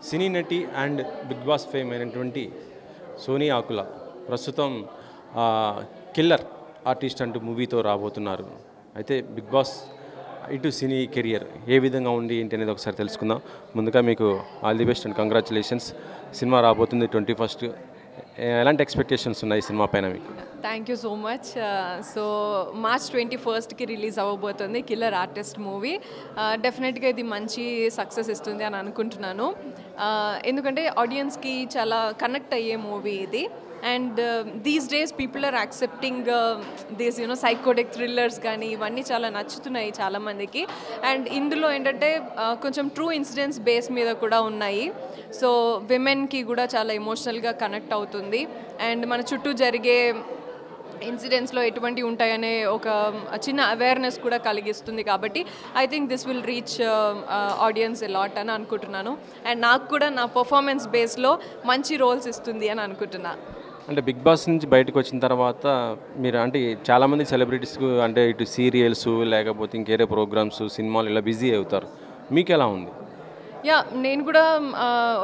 సినీ నటి and big boss fame అయినటువంటి Sony ఆకుల ప్రస్తుతం కిల్లర్ ఆర్టిస్ట్ అంటూ మూవీతో రాబోతున్నారు. అయితే బిగ్ బాస్ ఇటు సినీ కెరియర్ ఏ విధంగా ఉంది ఏంటి అనేది ఒకసారి తెలుసుకుందాం. ముందుగా మీకు all the best and congratulations. Cinema రాబోతుంది 21st. ఎలాంటి ఎక్స్పెక్టేషన్స్ ఉన్నాయి సినిమా పైన మీకు? Thank you so much. So March 21st release అవ్వబోతుంది కిల్లర్ ఆర్టిస్ట్ మూవీ. డెఫినెట్గా ఇది మంచి సక్సెస్ ఇస్తుంది అని అనుకుంటున్నాను. ఎందుకంటే ఆడియన్స్కి చాలా కనెక్ట్ అయ్యే మూవీ ఇది. And these days people are accepting these psychotic thrillers కానీ ఇవన్నీ చాలా నచ్చుతున్నాయి చాలామందికి. అండ్ ఇందులో ఏంటంటే కొంచెం ట్రూ ఇన్సిడెంట్స్ బేస్ మీద కూడా ఉన్నాయి. సో విమెన్కి కూడా చాలా ఎమోషనల్గా కనెక్ట్ అవుతుంది. అండ్ మన చుట్టూ జరిగే ఇన్సిడెంట్స్లో ఎటువంటి ఉంటాయనే ఒక చిన్న అవేర్నెస్ కూడా కలిగిస్తుంది. కాబట్టి I think this will reach audience allot అని అనుకుంటున్నాను. అండ్ నాకు కూడా నా పర్ఫార్మెన్స్ బేస్లో మంచి రోల్స్ ఇస్తుంది అని అనుకుంటున్నా. అంటే బిగ్ బాస్ నుంచి బయటకు వచ్చిన తర్వాత మీరు అంటే చాలామంది సెలబ్రిటీస్కు అంటే ఇటు సీరియల్స్ లేకపోతే ఇంకేరే ప్రోగ్రామ్స్ సినిమాలు ఇలా బిజీ అవుతారు. మీకు ఎలా ఉంది? నేను కూడా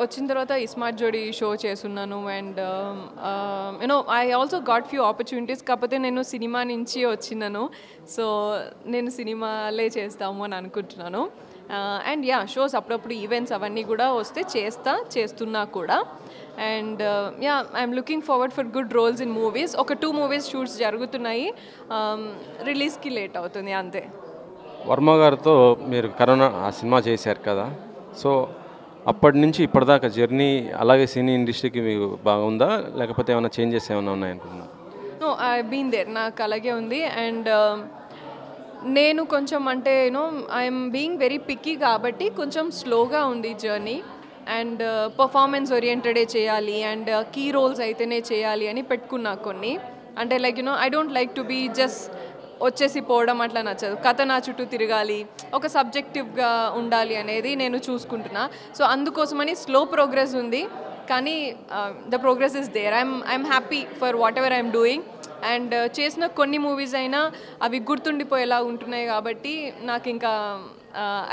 వచ్చిన తర్వాత ఇస్మార్ట్ జోడీ షో చేస్తున్నాను. And I also got few opportunities. కాకపోతే నేను సినిమా నుంచి వచ్చినాను. సో నేను సినిమాలే చేస్తాము అని అనుకుంటున్నాను. అండ్ షోస్ అప్పుడప్పుడు ఈవెంట్స్ అవన్నీ కూడా వస్తే చేస్తున్నా కూడా. And I'm looking forward for good roles in movies. ఒక 2 మూవీస్ షూట్స్ జరుగుతున్నాయి. రిలీజ్కి లేట్ అవుతుంది అంతే. వర్మ గారితో మీరు కరోనా ఆ సినిమా చేశారు కదా, సో అప్పటి నుంచి ఇప్పటిదాకా జర్నీ అలాగే సినీ ఇండస్ట్రీకి మీకు బాగుందా లేకపోతే ఏమైనా చేంజెస్ ఏమైనా ఉన్నాయనుకుంటున్నా? No, I been there. నాకు అలాగే ఉంది. అండ్ నేను కొంచెం అంటే ఐఎమ్ బీయింగ్ వెరీ పిక్కీ కాబట్టి కొంచెం స్లోగా ఉంది జర్నీ. అండ్ పర్ఫార్మెన్స్ ఓరియంటెడే చేయాలి అండ్ కీ రోల్స్ అయితేనే చేయాలి అని పెట్టుకున్నా కొన్ని. అంటే like I don't like to be just వచ్చేసి పోవడం అట్లా నచ్చదు. కథ నా చుట్టూ తిరగాలి, ఒక సబ్జెక్టివ్గా ఉండాలి అనేది నేను చూసుకుంటున్నా. సో అందుకోసమని స్లో ప్రోగ్రెస్ ఉంది. కానీ the progress is there. I'm happy for whatever I'm doing. And చేసిన కొన్ని మూవీస్ అయినా అవి గుర్తుండిపోయేలా ఉంటున్నాయి. కాబట్టి నాకు ఇంకా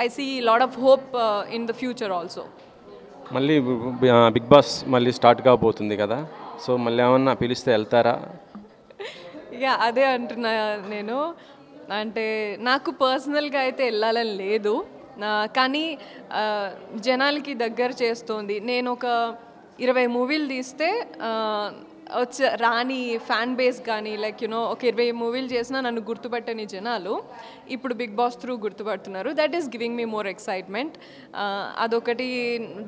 I see lot of hope in the future also. మళ్ళీ బిగ్ బాస్ మళ్ళీ స్టార్ట్ కాబోతుంది కదా, సో మళ్ళీ ఏమన్నా పిలిస్తే వెళ్తారా? అదే అంటున్నా నేను. అంటే నాకు పర్సనల్గా అయితే వెళ్ళాలని లేదు, కానీ జనాలకి దగ్గర చేస్తోంది. నేను ఒక 20 మూవీలు తీస్తే రాని ఫ్యాన్ బేస్ కానీ లైక్ ఒక 20 మూవీలు చేసినా నన్ను గుర్తుపట్టని జనాలు ఇప్పుడు బిగ్ బాస్ త్రూ గుర్తుపడుతున్నారు. That is giving me more excitement. అదొకటి.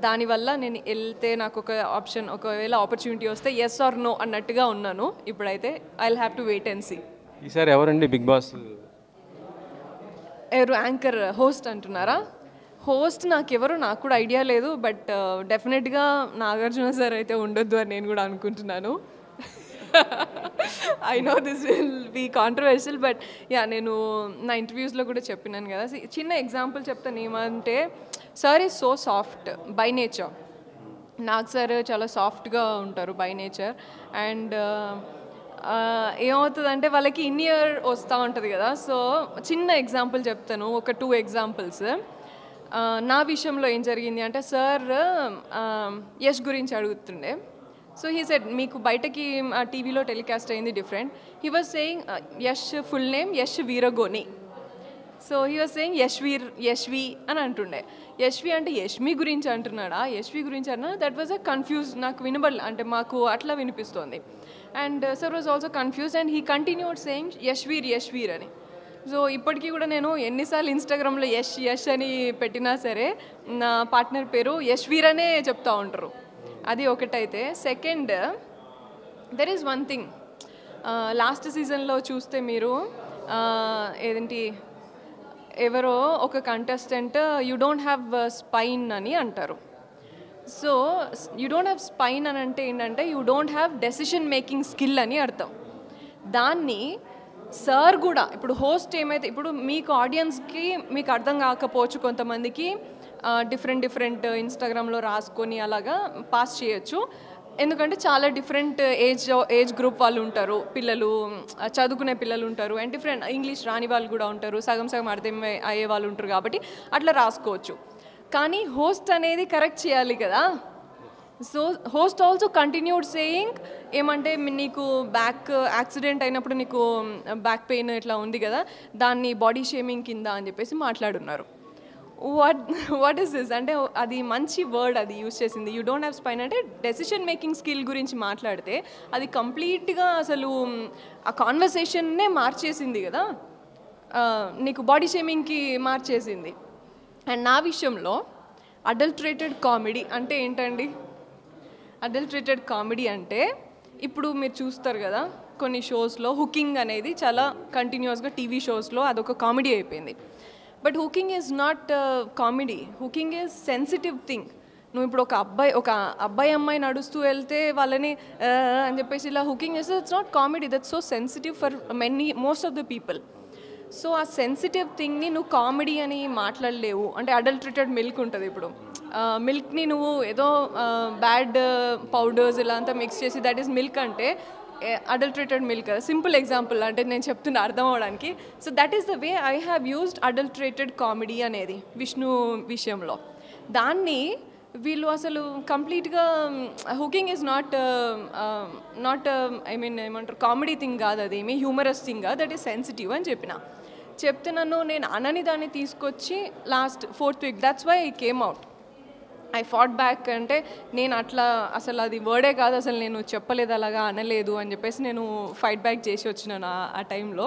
దానివల్ల నేను వెళ్తే నాకు ఒక ఆప్షన్, ఒకవేళ ఆపర్చునిటీ వస్తే ఎస్ ఆర్ నో అన్నట్టుగా ఉన్నాను. ఇప్పుడైతే I will have to wait and see. ఈసారి ఎవరండి బిగ్ బాస్? ఎవరు? యాంకర్, హోస్ట్ అంటున్నారా? హోస్ట్ నాకు కూడా ఐడియా లేదు. బట్ డెఫినెట్గా నాగార్జున సార్ అయితే ఉండొద్దు అని నేను కూడా అనుకుంటున్నాను. I know this will be controversial but నేను నా ఇంటర్వ్యూస్లో కూడా చెప్పినాను కదా. చిన్న ఎగ్జాంపుల్ చెప్తాను. ఏమంటే sir is so soft by nature. Nag sir చాలా సాఫ్ట్గా ఉంటారు బై నేచర్. అండ్ ఏమవుతుందంటే వాళ్ళకి ఇయర్ వస్తూ ఉంటుంది కదా. సో చిన్న ఎగ్జాంపుల్ చెప్తాను, ఒక 2 ఎగ్జాంపుల్స్. నా విషయంలో ఏం జరిగింది అంటే సార్ యష్ గురించి అడుగుతుండే. సో హీ సెడ్ మీకు బయటకి టీవీలో టెలికాస్ట్ అయింది different. He was saying Yash full name Yash Veeragoni. So he was saying Yashvi అని అంటుండే. యశ్వి అంటే యష్మి గురించి అంటున్నాడా, యశ్వి గురించి అన్నా? That was a confuse. నాకు వినబడలే, అంటే మాకు అట్లా వినిపిస్తోంది. And sir was also confuse and he continued saying Yashveer అని. సో ఇప్పటికీ కూడా నేను ఎన్నిసార్లు ఇన్స్టాగ్రామ్లో యష్ అని పెట్టినా సరే నా పార్ట్నర్ పేరు యశ్వీర్ అనే చెప్తూ ఉంటారు. అది ఒకటైతే. Second, there is one thing. Last సీజన్లో చూస్తే మీరు ఏదేంటి ఎవరో ఒక contestant you don't have spine అని అంటారు. So you don't have spine అని అంటే ఏంటంటే you don't have decision making skill అని అర్థం. దాన్ని సార్ కూడా ఇప్పుడు హోస్ట్ ఏమైతే ఇప్పుడు మీకు ఆడియన్స్కి మీకు అర్థం కాకపోవచ్చు, కొంతమందికి డిఫరెంట్ ఇన్స్టాగ్రామ్లో రాసుకొని అలాగా పాస్ చేయొచ్చు. ఎందుకంటే చాలా డిఫరెంట్ ఏజ్ గ్రూప్ వాళ్ళు ఉంటారు, పిల్లలు చదువుకునే పిల్లలు ఉంటారు, అండ్ డిఫరెంట్ ఇంగ్లీష్ రాని వాళ్ళు కూడా ఉంటారు, సగం అర్థం అయ్యే వాళ్ళు ఉంటారు. కాబట్టి అట్లా రాసుకోవచ్చు. కానీ హోస్ట్ అనేది కరెక్ట్ చేయాలి కదా. So host also continued saying ఏమంటే నీకు బ్యాక్ యాక్సిడెంట్ అయినప్పుడు నీకు బ్యాక్ పెయిన్ ఇట్లా ఉంది కదా, దాన్ని బాడీ షేమింగ్ కింద అని చెప్పేసి మాట్లాడున్నారు. వాట్ ఈస్ దిస్ అంటే అది మంచి వర్డ్ అది యూజ్ చేసింది. యూ డోంట్ హ్యావ్ స్పైన్ అంటే డెసిషన్ మేకింగ్ స్కిల్ గురించి మాట్లాడితే అది కంప్లీట్గా అసలు ఆ కాన్వర్సేషన్నే మార్చేసింది కదా, నీకు బాడీ షేమింగ్కి మార్చేసింది. అండ్ నా విషయంలో అడల్టరేటెడ్ కామెడీ అంటే ఏంటండి? అడల్టరేటెడ్ కామెడీ అంటే ఇప్పుడు మీరు చూస్తారు కదా కొన్ని షోస్లో హుకింగ్ అనేది చాలా కంటిన్యూస్గా టీవీ షోస్లో అదొక కామెడీ అయిపోయింది. But hooking is not comedy, hooking is sensitive thing. నువ్వు ఇప్పుడు ఒక అబ్బాయి అమ్మాయి నడుస్తూ వెళ్తే వాళ్ళని అని చెప్పేసి ఇలా హుకింగ్ చేస్తే it's not comedy, that's so sensitive for most of the people. So ఆ సెన్సిటివ్ థింగ్ని నువ్వు కామెడీ అని మాట్లాడలేవు. అంటే అడల్టరేటెడ్ మిల్క్ ఉంటుంది, ఇప్పుడు మిల్క్ని నువ్వు ఏదో బ్యాడ్ పౌడర్స్ ఇలా అంతా మిక్స్ చేసి దట్ ఈస్ మిల్క్ అంటే అడల్టరేటెడ్ మిల్క్ కదా. సింపుల్ ఎగ్జాంపుల్ అంటే నేను చెప్తున్నా అర్థం అవడానికి. So that is the way I have used adulterated comedy అనేది విష్ణు విషయంలో. దాన్ని వీళ్ళు అసలు కంప్లీట్గా hooking is not I mean ఏమంటారు కామెడీ థింగ్ కాదు, అదేమి హ్యూమరస్ థింగ్ కాదు, దట్ ఈస్ సెన్సిటివ్ అని చెప్తే నేను అనని దాన్ని తీసుకొచ్చి last 4th week that's why I came out. I fought back అంటే నేను అట్లా అసలు అది వర్డే కాదు, అసలు నేను చెప్పలేదు, అలాగా అనలేదు అని చెప్పేసి నేను ఫైట్ బ్యాక్ చేసి వచ్చినాను ఆ టైంలో.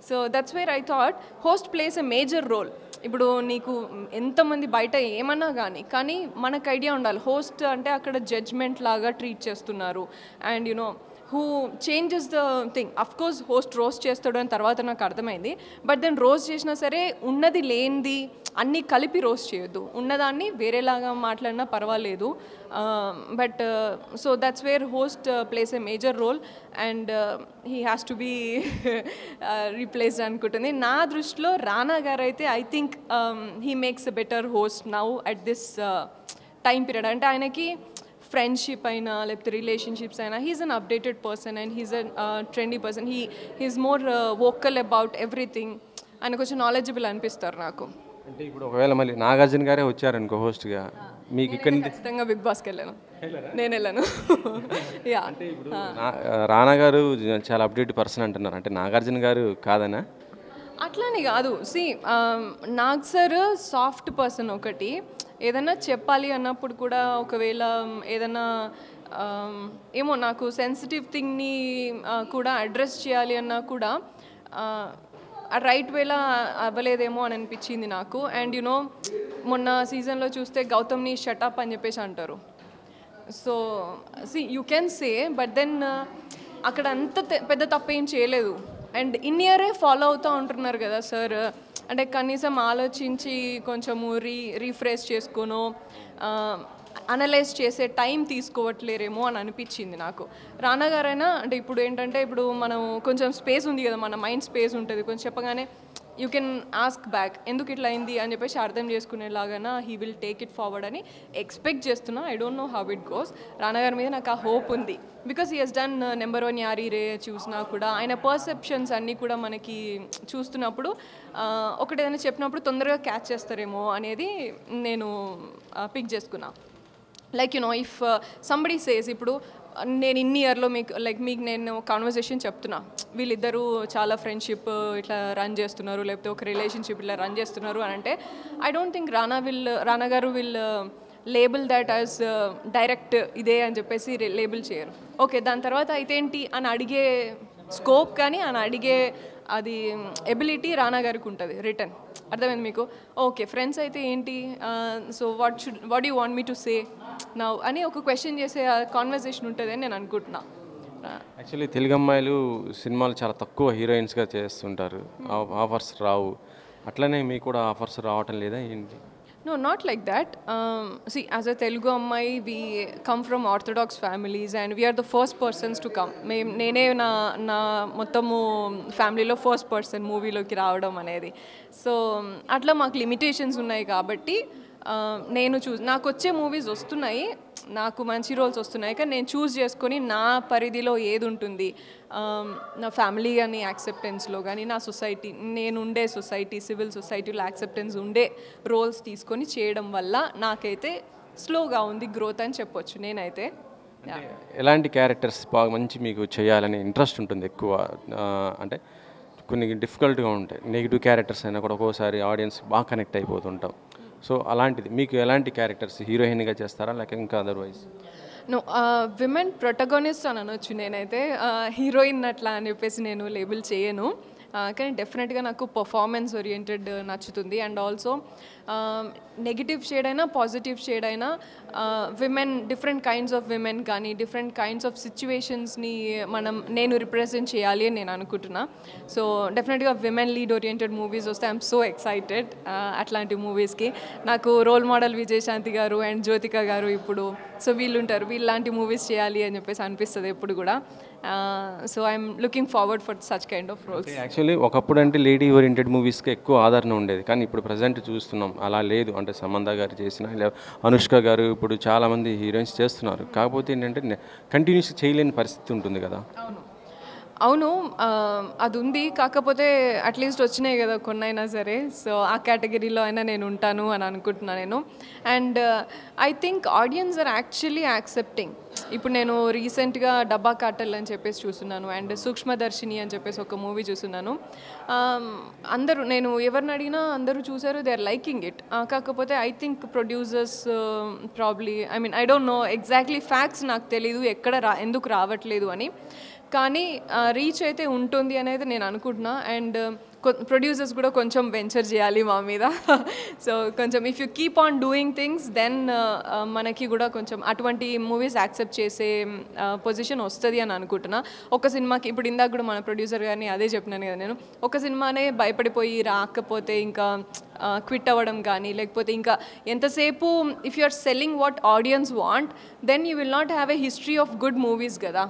So that's where I thought host plays a major role. ఇప్పుడు నీకు ఎంతమంది బయట ఏమన్నా కానీ మనకు ఐడియా ఉండాలి హోస్ట్ అంటే అక్కడ జడ్జ్మెంట్ లాగా ట్రీట్ చేస్తున్నారు. And you know who changes the thing. Of course host roast చేస్తాడు అని తర్వాత నాకు అర్థమైంది. బట్ దెన్ రోస్ట్ చేసినా సరే ఉన్నది లేనిది అన్నీ కలిపి రోస్ట్ చేయొద్దు, ఉన్నదాన్ని వేరేలాగా మాట్లాడినా పర్వాలేదు. But so that's where host plays a major role and he has to be replaced అనుకుంటుంది. నా దృష్టిలో రానా గారు అయితే I think he makes a better host now at this time period. అంటే ఆయనకి ఫ్రెండ్షిప్ అయినా లేకపోతే రిలేషన్షిప్స్ అయినా he is an updated person and he is a trendy person. He is more vocal about everything. ఆయన కొంచెం నాలెడ్జబుల్ అనిపిస్తారు నాకు. అంటే ఇప్పుడు ఒకవేళ మళ్ళీ నాగార్జున గారే వచ్చారనుకో హోస్ట్గా, మీకు ఇక్కడ ఖచ్చితంగా బిగ్ బాస్కి వెళ్ళాను, నేను వెళ్ళాను. యా అంటే ఇప్పుడు రానా గారు చాలా అప్డేట్ పర్సన్ అంటున్నారు, అంటే నాగార్జున గారు కాదనా? అట్లానే కాదు. Nag sir soft person. ఒకటి ఏదైనా చెప్పాలి అన్నప్పుడు కూడా ఒకవేళ ఏదైనా ఏమో నాకు సెన్సిటివ్ థింగ్ని కూడా అడ్రస్ చేయాలి అన్నా కూడా రైట్ వేలా అవ్వలేదేమో అని అనిపించింది నాకు. అండ్ యునో మొన్న సీజన్లో చూస్తే గౌతమ్ని షటప్ అని చెప్పేసి అంటారు. So you can say but then అక్కడ అంత పెద్ద తప్పేం చేయలేదు. అండ్ ఇన్ ఇయరే ఫాలో అవుతూ ఉంటున్నారు కదా సార్. అంటే కనీసం ఆలోచించి కొంచెము రీఫ్రెష్ చేసుకోనో అనలైజ్ చేసే టైం తీసుకోవట్లేరేమో అని అనిపించింది నాకు. రానా గారైనా అంటే ఇప్పుడు ఏంటంటే ఇప్పుడు మనం కొంచెం స్పేస్ ఉంది కదా, మన మైండ్ స్పేస్ ఉంటుంది, కొంచెం చెప్పగానే యూ కెన్ ఆస్క్ బ్యాక్ ఎందుకు ఇట్లా అయింది అని చెప్పేసి అర్థం చేసుకునేలాగా he will take it forward అని ఎక్స్పెక్ట్ చేస్తున్నా. I don't know how it goes. Rana గారి మీద నాకు ఆ హోప్ ఉంది because he has done number 1 యారీ రే చూసినా కూడా ఆయన పర్సెప్షన్స్ అన్నీ కూడా మనకి చూస్తున్నప్పుడు ఒకటేదైనా చెప్పినప్పుడు తొందరగా క్యాచ్ చేస్తారేమో అనేది నేను పిక్ చేసుకున్నా. Like you know if somebody says ఇప్పుడు నేను ఇన్ని ఇయర్లో మీకు నేను కాన్వర్సేషన్ చెప్తున్నా, వీళ్ళిద్దరూ చాలా ఫ్రెండ్షిప్ ఇట్లా రన్ చేస్తున్నారు లేకపోతే ఒక రిలేషన్షిప్ ఇట్లా రన్ చేస్తున్నారు అని అంటే ఐ డోంట్ థింక్ రానా గారు will label that as direct ఇదే అని చెప్పేసి లేబుల్ చేయరు. ఓకే దాని తర్వాత అయితే ఏంటి అని అడిగే స్కోప్ కానీ అని అడిగే అది ఎబిలిటీ రానా గారికి ఉంటుంది రిటర్న్. అర్థమైంది మీకు? ఓకే ఫ్రెండ్స్ అయితే ఏంటి, so what you want me to say now అని ఒక క్వశ్చన్ చేసే కాన్వర్సేషన్ ఉంటుంది అని నేను అనుకుంటున్నా. యాక్చువల్లీ తెలుగు అమ్మాయిలు సినిమాలు చాలా తక్కువ హీరోయిన్స్గా చేస్తుంటారు, ఆఫర్స్ రావు. అట్లనే మీకు కూడా ఆఫర్స్ రావటం లేదా ఏంటి? No, not like that. See, as a Telugu Ammai, we come from Orthodox families and we are the first persons to come. నేనే నా మొత్తము ఫ్యామిలీలో ఫస్ట్ పర్సన్ మూవీలోకి రావడం అనేది. సో అట్లా మాకు లిమిటేషన్స్ ఉన్నాయి కాబట్టి నాకు వచ్చే మూవీస్ వస్తున్నాయి నాకు మంచి రోల్స్ వస్తున్నాయి కానీ నేను చూస్ చేసుకొని నా పరిధిలో ఏది ఉంటుంది, నా ఫ్యామిలీ కానీ యాక్సెప్టెన్స్లో కానీ నా సొసైటీ, నేను ఉండే సొసైటీ, సివిల్ సొసైటీలో యాక్సెప్టెన్స్ ఉండే రోల్స్ తీసుకొని చేయడం వల్ల నాకైతే స్లోగా ఉంది గ్రోత్ అని చెప్పొచ్చు నేనైతే. ఎలాంటి క్యారెక్టర్స్ బాగా మంచి మీకు చేయాలని ఇంట్రెస్ట్ ఉంటుంది ఎక్కువ? అంటే కొన్ని డిఫికల్ట్గా ఉంటాయి, నెగిటివ్ క్యారెక్టర్స్ అయినా కూడా ఒక్కోసారి ఆడియన్స్ బాగా కనెక్ట్ అయిపోతుంటాం. సో అలాంటిది మీకు ఎలాంటి క్యారెక్టర్స్, హీరోయిన్గా చేస్తారా లేక ఇంకా అదర్వైజ్? నో, విమెన్ ప్రొటగోనిస్ట్ అని అనొచ్చు నేనైతే, హీరోయిన్ అట్లా అని చెప్పేసి నేను లేబుల్ చేయను. కానీ డెఫినెట్గా నాకు పర్ఫార్మెన్స్ ఓరియంటెడ్ నచ్చుతుంది. అండ్ ఆల్సో నెగిటివ్ షేడ్ అయినా పాజిటివ్ షేడ్ అయినా women, different kinds of women కానీ డిఫరెంట్ కైండ్స్ ఆఫ్ సిచ్యువేషన్స్ని నేను రిప్రజెంట్ చేయాలి అని నేను అనుకుంటున్నా. సో డెఫినెట్గా విమెన్ లీడ్ ఓరియంటెడ్ మూవీస్ వస్తే ఐఎమ్ సో ఎక్సైటెడ్. అట్లాంటి మూవీస్కి నాకు రోల్ మోడల్ విజయశాంతి గారు అండ్ జ్యోతిక గారు ఇప్పుడు, సో వీళ్ళు ఉంటారు, వీళ్ళలాంటి మూవీస్ చేయాలి అని చెప్పేసి అనిపిస్తుంది ఎప్పుడు కూడా. So I'm looking forward for such kind of roles. Actually ఒకప్పుడు అంటే లేడీ ఓరియంటెడ్ మూవీస్కి ఎక్కువ ఆదరణ ఉండేది, కానీ ఇప్పుడు ప్రజెంట్ చూస్తున్నాం అలా లేదు. అంటే సమంత గారు చేసిన, అనుష్క గారు ఇప్పుడు చాలామంది హీరోయిన్స్ చేస్తున్నారు. కాకపోతే ఏంటంటే కంటిన్యూస్ చేయలేని పరిస్థితి ఉంటుంది కదా. అవును, అది ఉంది. కాకపోతే అట్లీస్ట్ వచ్చినాయి కదా కొన్నైనా సరే. సో ఆ కేటగిరీలో అయినా నేను ఉంటాను అని అనుకుంటున్నాను నేను. And I think audience are actually accepting. ఇప్పుడు నేను రీసెంట్గా డబ్బా కార్టెల్ అని చెప్పేసి చూస్తున్నాను, అండ్ సూక్ష్మదర్శిని అని చెప్పేసి ఒక మూవీ చూస్తున్నాను. అందరూ, నేను ఎవరిని అడిగినా అందరూ చూసారు, దే ఆర్ లైకింగ్ ఇట్. కాకపోతే I think producers probably, I mean I don't know exactly facts, నాకు తెలీదు ఎక్కడ ఎందుకు రావట్లేదు అని. కానీ రీచ్ అయితే ఉంటుంది అనేది నేను అనుకుంటున్నా. అండ్ ప్రొడ్యూసర్స్ కూడా కొంచెం వెంచర్ చేయాలి మా మీద. సో కొంచెం if you keep on doing things then మనకి కూడా కొంచెం అటువంటి మూవీస్ యాక్సెప్ట్ చేసే పొజిషన్ వస్తుంది అని అనుకుంటున్నా. ఒక సినిమాకి ఇప్పుడు ఇందాక కూడా మన ప్రొడ్యూసర్ గారిని అదే చెప్పినాను కదా నేను, ఒక సినిమానే భయపడిపోయి రాకపోతే ఇంకా క్విట్ అవ్వడం కానీ, లేకపోతే ఇంకా ఎంతసేపు if you are selling what audience want then you will not have a history of good movies కదా.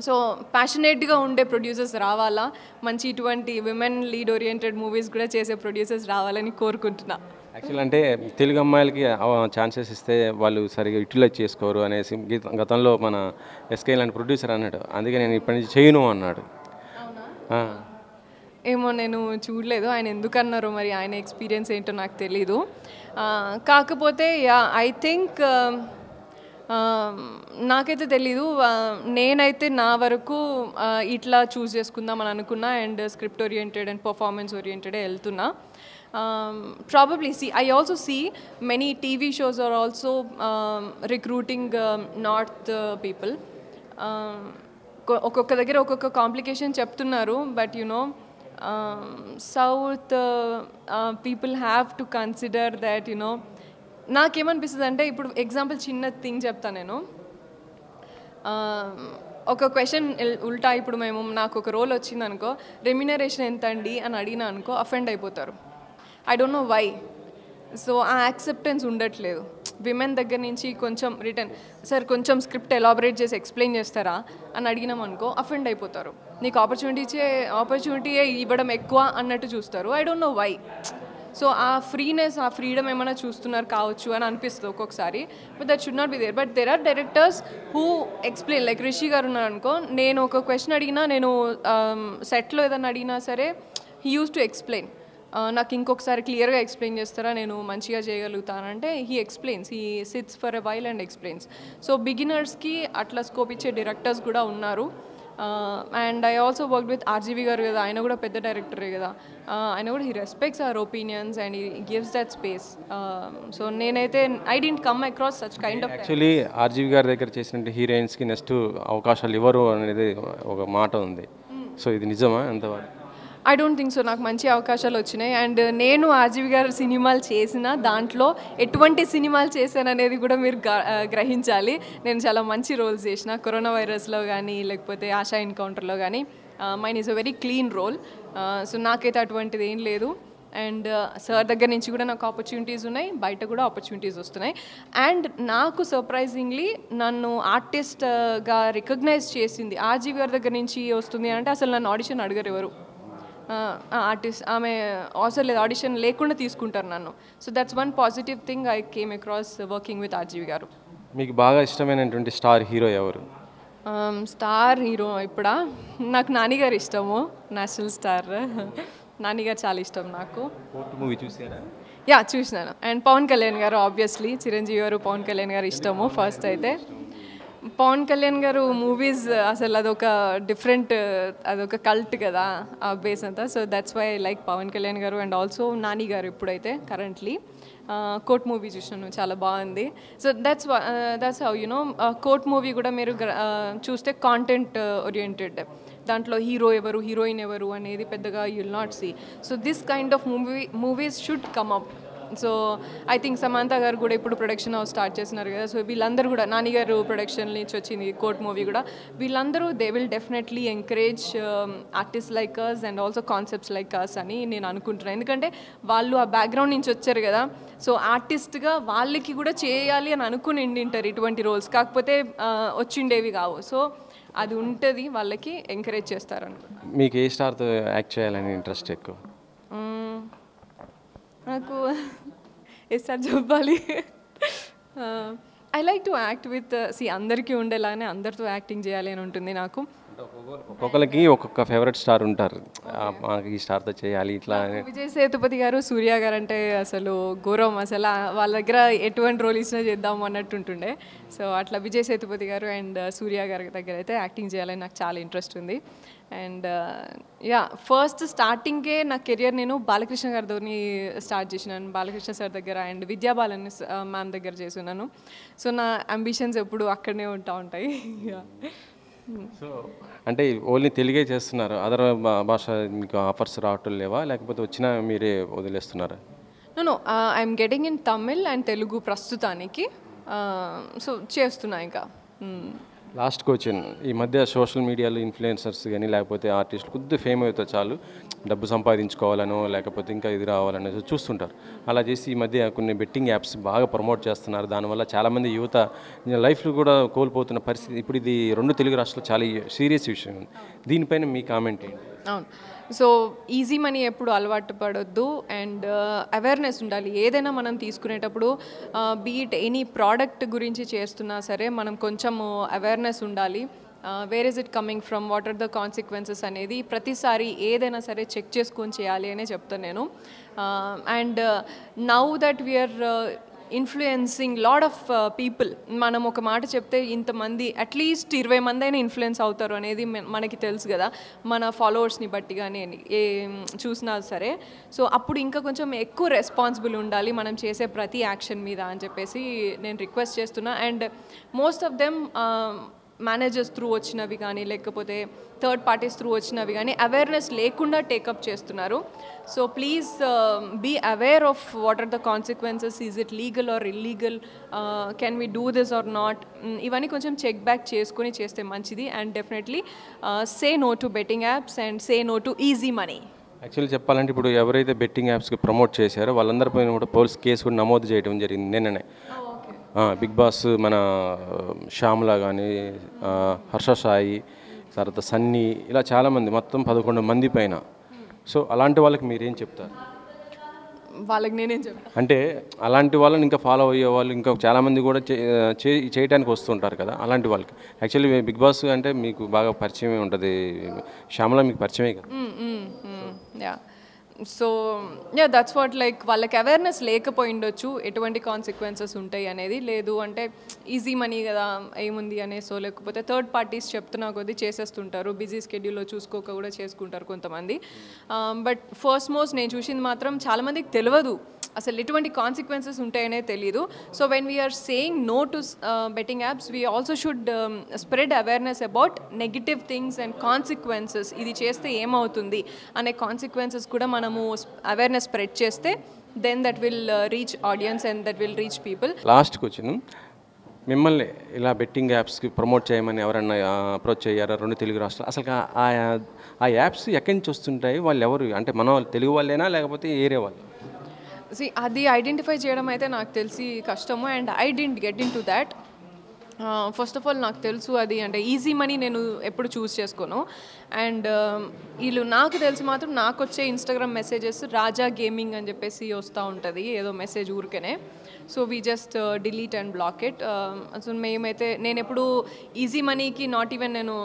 సో ప్యాషనేట్గా ఉండే ప్రొడ్యూసర్స్ రావాలా, మంచి ఇటువంటి విమెన్ లీడ్ ఓరియంటెడ్ మూవీస్ కూడా చేసే ప్రొడ్యూసర్స్ రావాలని కోరుకుంటున్నా. యాక్చువల్ అంటే తెలుగు అమ్మాయిలకి ఛాన్సెస్ ఇస్తే వాళ్ళు సరిగా యూటిలైజ్ చేసుకోరు అనేసి గతంలో మన ఎస్కే లాంటి ప్రొడ్యూసర్ అన్నాడు, అందుకే నేను ఇప్పటి నుంచి చేయను అన్నాడు. ఏమో నేను చూడలేదు ఆయన ఎందుకు అన్నారో, మరి ఆయన ఎక్స్పీరియన్స్ ఏంటో నాకు తెలీదు. కాకపోతే ఐ థింక్ నాకైతే తెలీదు, నేనైతే నా వరకు ఇట్లా చూస్ చేసుకుందాం అని అనుకున్నా. And script oriented and performance ఓరియంటెడే వెళ్తున్నా. Probably I also see many TV shows are also recruiting north people. ఒక్కొక్క దగ్గర ఒక్కొక్క కాంప్లికేషన్ చెప్తున్నారు, but you know south people have to consider that. You know నాకేమనిపిస్తుంది అంటే, ఇప్పుడు ఎగ్జాంపుల్ చిన్న థింగ్ చెప్తాను నేను. ఒక క్వశ్చన్ ఉల్టా, ఇప్పుడు నాకు ఒక రోల్ వచ్చింది అనుకో, రెమ్యునరేషన్ ఎంత అండి అని అడిగినా అనుకో, అఫెండ్ అయిపోతారు. I don't know why. So ఆ యాక్సెప్టెన్స్ ఉండట్లేదు విమెన్ దగ్గర నుంచి. కొంచెం రిటర్న్, సార్ కొంచెం స్క్రిప్ట్ ఎలాబరేట్ చేసి ఎక్స్ప్లెయిన్ చేస్తారా అని అడిగినాం అనుకో, అఫెండ్ అయిపోతారు. నీకు ఆపర్చునిటీ ఇవ్వడం ఎక్కువ అన్నట్టు చూస్తారు. I don't know why. So ఆ ఫ్రీనెస్, ఆ ఫ్రీడమ్ ఏమైనా చూస్తున్నారు కావచ్చు అని అనిపిస్తుంది ఒక్కొక్కసారి. But that should not be there. But there are directors who explain, like Rishi గారు ఉన్నారు అనుకో, నేను ఒక క్వశ్చన్ అడిగినా, నేను సెట్లో ఏదైనా అడిగినా సరే, హీ యూస్ టు ఎక్స్ప్లెయిన్. నాకు ఇంకొకసారి క్లియర్గా ఎక్స్ప్లెయిన్ చేస్తారా, నేను మంచిగా చేయగలుగుతానంటే he explains, he sits for a while and explains. So బిగినర్స్కి అట్లా స్కోప్ ఇచ్చే డైరెక్టర్స్ కూడా ఉన్నారు. And I also work with RGV గారు కదా, ఆయన కూడా పెద్ద డైరెక్టరే కదా. ఆయన కూడా he respects our opinions and he gives that space. So నేనైతే I didn't come across such kind of. Actually RGV గారి దగ్గర చేసిన హీరోయిన్స్కి నెక్స్ట్ అవకాశాలు ఇవ్వరు అనేది ఒక మాట ఉంది. సో ఇది నిజమా ఎంతవరకు? I don't think so. నాకు మంచి అవకాశాలు వచ్చినాయి. అండ్ నేను ఆర్జీవి గారు సినిమాలు చేసిన దాంట్లో ఎటువంటి సినిమాలు చేశాను అనేది కూడా మీరు గ్రహించాలి. నేను చాలా మంచి రోల్స్ చేసిన, కరోనా వైరస్లో కానీ లేకపోతే ఆశా ఎన్కౌంటర్లో కానీ. Mine is a very clean role. So నాకైతే అటువంటిది ఏం లేదు. అండ్ సార్ దగ్గర నుంచి కూడా నాకు ఆపర్చునిటీస్ ఉన్నాయి, బయట కూడా ఆపర్చునిటీస్ వస్తున్నాయి. అండ్ నాకు సర్ప్రైజింగ్లీ నన్ను ఆర్టిస్ట్గా రికగ్నైజ్ చేసింది ఆర్జీవి గారి దగ్గర నుంచి వస్తుంది అంటే, అసలు నన్ను ఆడిషన్ అడగరు ఎవరు. ఆర్టిస్ట్ ఆమె అవసరం లేదు, ఆడిషన్ లేకుండా తీసుకుంటారు నన్ను. So that's one positive thing I came across working with RGV గారు. మీకు బాగా ఇష్టమైనటువంటి స్టార్ హీరో ఎవరు? స్టార్ హీరో ఇప్పుడా నాకు నానిగారు ఇష్టము, నేషనల్ స్టార్ నానిగారు చాలా ఇష్టం నాకు. కోర్టు మూవీ చూసారా? యా చూసినాను. అండ్ పవన్ కళ్యాణ్ గారు ఆబ్వియస్లీ, చిరంజీవి గారు పవన్ కళ్యాణ్ గారు ఇష్టము. ఫస్ట్ అయితే పవన్ కళ్యాణ్ గారు మూవీస్ అసలు అదొక డిఫరెంట్, అదొక కల్ట్ కదా ఆ బేస్ అంతా. So that's why I like Pawan Kalyan గారు. అండ్ ఆల్సో నాని గారు ఇప్పుడైతే కరెంట్లీ కోర్ట్ మూవీ చూసినాను, చాలా బాగుంది. So that's how you know court movie కూడా మీరు చూస్తే కాంటెంట్ ఓరియంటెడ్, దాంట్లో హీరో ఎవరు హీరోయిన్ ఎవరు అనేది పెద్దగా you will not see. So this kind of movies should come up. So I think Samantha గారు కూడా ఇప్పుడు ప్రొడక్షన్ హౌస్ స్టార్ట్ చేస్తున్నారు కదా. సో వీళ్ళందరూ కూడా నాని గారు ప్రొడక్షన్ నుంచి వచ్చింది కోర్ట్ మూవీ కూడా, వీళ్ళందరూ they will definitely encourage artist like us and also concepts like us అని నేను అనుకుంటున్నాను. ఎందుకంటే వాళ్ళు ఆ బ్యాక్గ్రౌండ్ నుంచి వచ్చారు కదా. సో ఆర్టిస్ట్గా వాళ్ళకి కూడా చేయాలి అని అనుకుని ఉండింటారు ఇటువంటి రోల్స్, కాకపోతే వచ్చిండేవి కావు. సో అది ఉంటుంది, వాళ్ళకి ఎంకరేజ్ చేస్తారు అనుకుంటున్నాను. మీకు ఏ స్టార్తో యాక్ట్ చేయాలని ఇంట్రెస్ట్ ఎక్కువ? నాకు సార్ చెప్పాలి, I like to act with అందరికీ ఉండేలాగానే అందరితో యాక్టింగ్ చేయాలి అని ఉంటుంది నాకు. ఒక్కొక్కరికి ఒక్కొక్క ఫేవరెట్ స్టార్ ఉంటారు, మనకి ఈ స్టార్తో చేయాలి ఇట్లా. విజయ్ సేతుపతి గారు, సూర్య గారు అంటే అసలు గౌరవం, అసలు వాళ్ళ దగ్గర ఎటువంటి రోల్ ఇచ్చినా చేద్దాం అన్నట్టు ఉంటుండే. సో అట్లా విజయ్ సేతుపతి గారు అండ్ సూర్య గారి దగ్గర అయితే యాక్టింగ్ చేయాలని నాకు చాలా ఇంట్రెస్ట్ ఉంది. అండ్ యా ఫస్ట్ స్టార్టింగే నా కెరియర్ నేను బాలకృష్ణ గారితోని స్టార్ట్ చేసినాను, బాలకృష్ణ సార్ దగ్గర అండ్ విద్యాబాలన్ మ్యామ్ దగ్గర చేస్తున్నాను. సో నా అంబిషన్స్ ఎప్పుడు అక్కడనే ఉంటాయి. సో అంటే ఓన్లీ తెలుగే చేస్తున్నారు, అదర్ భాష మీకు ఆఫర్స్ రావటం లేవా, లేకపోతే వచ్చినా మీరే వదిలేస్తున్నారా? No I'm getting in Tamil and Telugu ప్రస్తుతానికి. సో చేస్తున్నా ఇంకా. లాస్ట్ క్వశ్చన్, ఈ మధ్య సోషల్ మీడియాలో ఇన్ఫ్లుయెన్సర్స్ కానీ లేకపోతే ఆర్టిస్టులు కొద్దిగా ఫేమ్ అయితే చాలు డబ్బు సంపాదించుకోవాలనో లేకపోతే ఇంకా ఇది రావాలనో చూస్తుంటారు. అలా చేసి ఈ మధ్య కొన్ని బెట్టింగ్ యాప్స్ బాగా ప్రమోట్ చేస్తున్నారు. దానివల్ల చాలామంది యువత లైఫ్లు కూడా కోల్పోతున్న పరిస్థితి. ఇప్పుడు ఇది 2 తెలుగు రాష్ట్రాలు చాలా సీరియస్ విషయం. దీనిపైన మీ కామెంట్ ఏంటి? అవును, సో ఈజీ మనీ ఎప్పుడు అలవాటు పడొద్దు అండ్ అవేర్నెస్ ఉండాలి. ఏదైనా మనం తీసుకునేటప్పుడు బీట్ ఎనీ ప్రోడక్ట్ గురించి చేస్తున్నా సరే మనం కొంచెం అవేర్నెస్ ఉండాలి. Where is it coming from, what are the consequences అనేది ప్రతిసారి ఏదైనా సరే చెక్ చేసుకొని చేయాలి అనే చెప్తాను నేను. And now that we're influencing lot of people, మనం ఒక మాట చెప్తే ఇంతమంది అట్లీస్ట్ 20 మంది అయినా ఇన్ఫ్లుయెన్స్ అవుతారు అనేది మనకి తెలుసు కదా, మన ఫాలోవర్స్ని బట్టి కానీ ఏ చూసినా సరే. సో అప్పుడు ఇంకా కొంచెం ఎక్కువ రెస్పాన్సిబుల్ ఉండాలి మనం చేసే ప్రతి యాక్షన్ మీద అని చెప్పేసి నేను రిక్వెస్ట్ చేస్తున్నా. And most of them managers through వచ్చినవి కానీ లేకపోతే థర్డ్ పార్టీస్ త్రూ వచ్చినవి కానీ అవేర్నెస్ లేకుండా టేకప్ చేస్తున్నారు. So please be aware of what are the consequences, is it legal or illegal, can we do this or not, ఇవన్నీ కొంచెం check back చేసుకుని చేస్తే మంచిది. And definitely say no to betting apps and say no to easy money. Actually చెప్పాలంటే ఇప్పుడు ఎవరైతే betting యాప్స్కి promote చేశారో వాళ్ళందరిపైన కూడా పోలీస్ కేసు కూడా నమోదు చేయడం జరిగింది నిన్ననే. బిగ్ బాస్ మన శ్యామ్లా కానీ హర్ష సాయి తర్వాత సన్నీ ఇలా చాలామంది మొత్తం 11 మంది పైన. సో అలాంటి వాళ్ళకి మీరేం చెప్తారు? వాళ్ళకి నేనేం చెప్తాను అంటే అలాంటి వాళ్ళని ఇంకా ఫాలో అయ్యే వాళ్ళు ఇంకా చాలామంది కూడా చేయడానికి వస్తుంటారు కదా, అలాంటి వాళ్ళకి యాక్చువల్లీ బిగ్ బాస్ అంటే మీకు బాగా పరిచయమే ఉంటుంది, శ్యామల మీకు పరిచయమే కదా. Yeah so yeah that's what, like వాళ్ళకి అవేర్నెస్ లేకపోయిండొచ్చు ఎటువంటి కాన్సిక్వెన్సెస్ ఉంటాయి అనేది. లేదు అంటే ఈజీ మనీ కదా ఏముంది అనేసో, లేకపోతే థర్డ్ పార్టీస్ చెప్తున్నా కొద్దీ చేసేస్తుంటారు, బిజీ స్కెడ్యూల్లో చూసుకోక కూడా చేసుకుంటారు కొంతమంది. బట్ ఫస్ట్ మోస్ట్ నేను చూసింది మాత్రం చాలామందికి తెలియదు అసలు ఎటువంటి కాన్సిక్వెన్సెస్ ఉంటాయనే తెలియదు. So when we're saying no to betting apps, we also should spread awareness about negative things and consequences, ఇది చేస్తే ఏమవుతుంది అనే కాన్సిక్వెన్సెస్ కూడా మనము అవేర్నెస్ స్ప్రెడ్ చేస్తే then that will reach audience and that will reach people. Last question, మిమ్మల్ని ఇలా betting యాప్స్కి promote చేయమని ఎవరన్నా అప్రోచ్ అయ్యారా 2 తెలుగు రాష్ట్రాలు? అసలు ఆ యాప్స్ ఎక్కడి నుంచి వస్తుంటాయి, వాళ్ళు ఎవరు, అంటే మన తెలుగు వాళ్ళేనా లేకపోతే ఏరే వాళ్ళు? అది ఐడెంటిఫై చేయడం అయితే నాకు తెలిసి కష్టము and I didn't get in to that. First of all నాకు తెలుసు అది అంటే ఈజీ మనీ నేను ఎప్పుడు చూస్ చేసుకోను. అండ్ వీళ్ళు నాకు తెలిసి మాత్రం నాకు వచ్చే ఇన్స్టాగ్రామ్ మెసేజెస్ రాజా గేమింగ్ అని చెప్పేసి వస్తూ ఉంటుంది, ఏదో మెసేజ్ ఊరికనే. So we just delete and block it. So మేమైతే నేను ఎప్పుడు ఈజీ మనీకి నాట్ ఈవెన్ నేను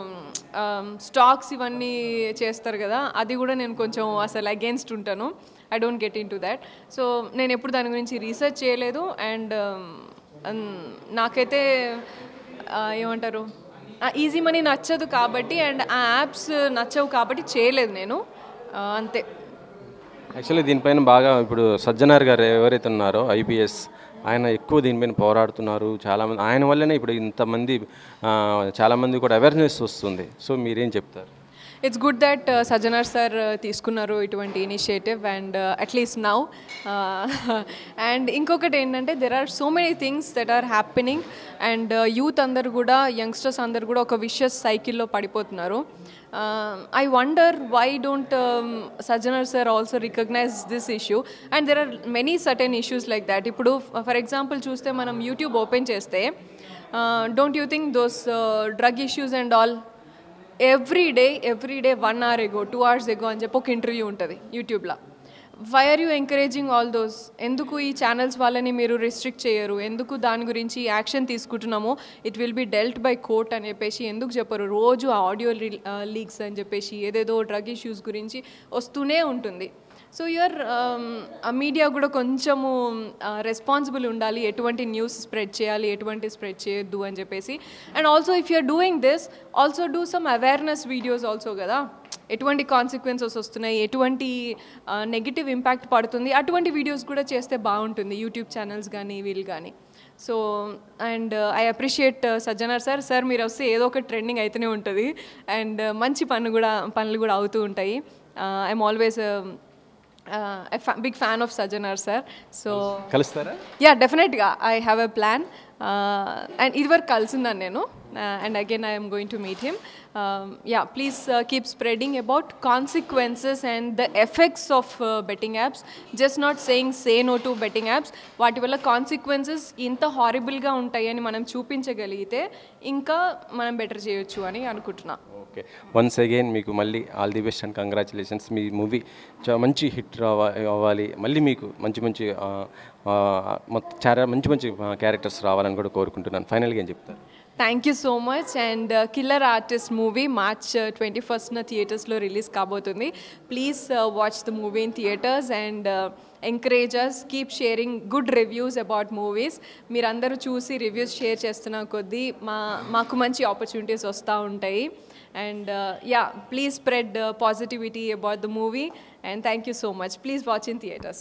స్టాక్స్ ఇవన్నీ చేస్తారు కదా, అది కూడా నేను కొంచెం అసలు అగేన్స్ట్ ఉంటాను. I don't get in to that. So నేను ఎప్పుడు దాని గురించి రీసెర్చ్ చేయలేదు. అండ్ నాకైతే ఏమంటారు, ఈజీ మనీ నచ్చదు కాబట్టి అండ్ ఆ యాప్స్ నచ్చవు కాబట్టి చేయలేదు నేను, అంతే. యాక్చువల్లీ దీనిపైన బాగా ఇప్పుడు సజ్జనార్ గారు ఎవరైతే ఉన్నారో ఐపీఎస్, ఆయన ఎక్కువ దీనిపైన పోరాడుతున్నారు. చాలామంది ఆయన వల్లనే ఇప్పుడు ఇంతమంది చాలామంది కూడా అవేర్నెస్ వస్తుంది. సో మీరేం చెప్తారు? It's good that Sajjanar sir తీసుకున్నారు ఇటువంటి initiative and at least now. And ఇంకొకటి ఏంటంటే there are so many things that are happening and youth అందరు కూడా, యంగ్స్టర్స్ అందరు కూడా ఒక విషియస్ సైకిల్లో పడిపోతున్నారు. I wonder why don't Sajjanar sir also recognize this issue, and there are many certain issues like that. Ippudu for example chuste manam YouTube open cheste, don't you think those drug issues and all every day 1 hour ago 2 hours ago అని చెప్పి ఒక interview ఉంటుంది యూట్యూబ్లో. Why are you encouraging all those? ఎందుకు ఈ channels వాళ్ళని మీరు restrict చేయరు? ఎందుకు దాని గురించి యాక్షన్ తీసుకుంటున్నాము, it will be dwelt by court అని చెప్పేసి ఎందుకు చెప్పరు? రోజు ఆడియో లీక్స్ అని చెప్పేసి ఏదేదో డ్రగ్ ఇష్యూస్ గురించి వస్తూనే ఉంటుంది. సో యూఆర్ మీడియా కూడా కొంచెము రెస్పాన్సిబుల్ ఉండాలి, ఎటువంటి న్యూస్ స్ప్రెడ్ చేయాలి, ఎటువంటి స్ప్రెడ్ చేయొద్దు అని చెప్పేసి. And also if you're doing this also do some awareness videos also కదా, ఎటువంటి కాన్సిక్వెన్సెస్ వస్తున్నాయి, ఎటువంటి నెగిటివ్ ఇంపాక్ట్ పడుతుంది, అటువంటి వీడియోస్ కూడా చేస్తే బాగుంటుంది యూట్యూబ్ ఛానల్స్ కానీ వీళ్ళు కానీ. So and I appreciate Sajjanar sir మీరు వస్తే ఏదో ఒక ట్రెండింగ్ అయితేనే ఉంటుంది అండ్ మంచి పనులు కూడా అవుతూ ఉంటాయి. I'm always big fan of Sajjanar sir. So kalustara? Yeah, definitely I have a plan and idvar kalsunnan nenu and again I am going to meet him. Yeah, please keep spreading about consequences and the effects of betting apps, just not saying say no to betting apps. వాటి వల్ల consequences ఇంత హారిబుల్గా ఉంటాయని మనం చూపించగలిగితే ఇంకా మనం better చేయొచ్చు అని అనుకుంటున్నా. ఓకే, వన్స్ అగైన్ మీకు మళ్ళీ all the best and congratulations. Me movie మంచి హిట్ అవ్వాలి, మళ్ళీ మీకు మంచి మంచి క్యారెక్టర్స్ రావాలని కూడా కోరుకుంటున్నాను. ఫైనల్గా ఏం చెప్తారు? Thank you so much. And killer artist movie March 21st థియేటర్స్లో రిలీజ్ కాబోతుంది. Please watch the movie in theatres and encourage us, keep sharing good reviews about movies. మీరందరూ చూసి రివ్యూస్ షేర్ చేస్తున్న కొద్దీ మాకు మంచి ఆపర్చునిటీస్ వస్తూ ఉంటాయి. And yeah, please spread positivity about the movie and thank you so much. Please watch in theaters.